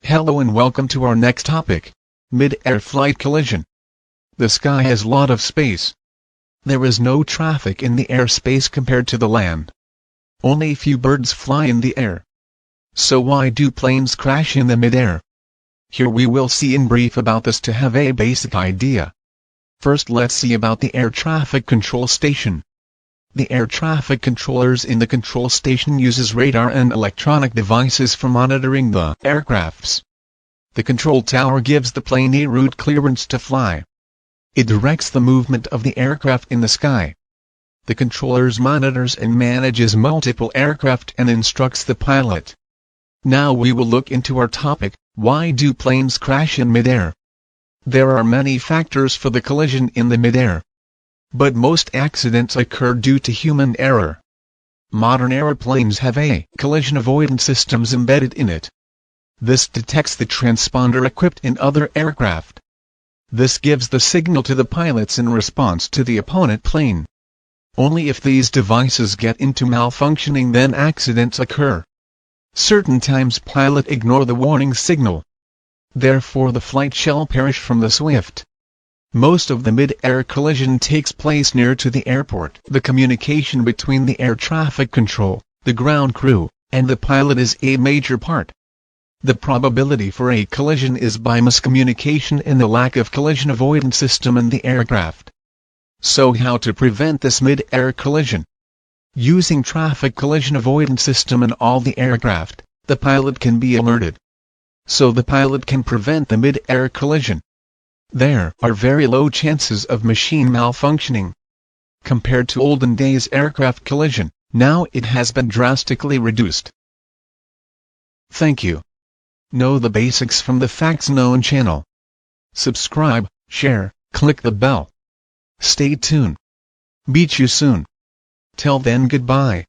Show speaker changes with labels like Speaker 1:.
Speaker 1: Hello and welcome to our next topic, mid-air flight collision. The sky has a lot of space. There is no traffic in the airspace compared to the land. Only few birds fly in the air. So why do planes crash in the mid-air? Here we will see in brief about this to have a basic idea. First let's see about the air traffic control station. The air traffic controllers in the control station uses radar and electronic devices for monitoring the aircrafts. The control tower gives the plane a route clearance to fly. It directs the movement of the aircraft in the sky. The controllers monitors and manages multiple aircraft and instructs the pilot. Now we will look into our topic, why do planes crash in midair? There are many factors for the collision in the midair. But most accidents occur due to human error. Modern airplanes have collision avoidance systems embedded in it. This detects the transponder equipped in other aircraft. This gives the signal to the pilots in response to the opponent plane. Only if these devices get into malfunctioning then accidents occur. Certain times pilot ignore the warning signal. Therefore the flight shall perish from the swift. Most of the mid-air collision takes place near to the airport. The communication between the air traffic control, the ground crew, and the pilot is a major part. The probability for a collision is by miscommunication and the lack of collision avoidance system in the aircraft. So how to prevent this mid-air collision? Using traffic collision avoidance system in all the aircraft, the pilot can be alerted. So the pilot can prevent the mid-air collision. There are very low chances of machine malfunctioning. Compared to olden days aircraft collision, now it has been drastically reduced. Thank you. Know the basics from the Facts Known channel. Subscribe, share, click the bell. Stay tuned. Meet you soon. Till then, goodbye.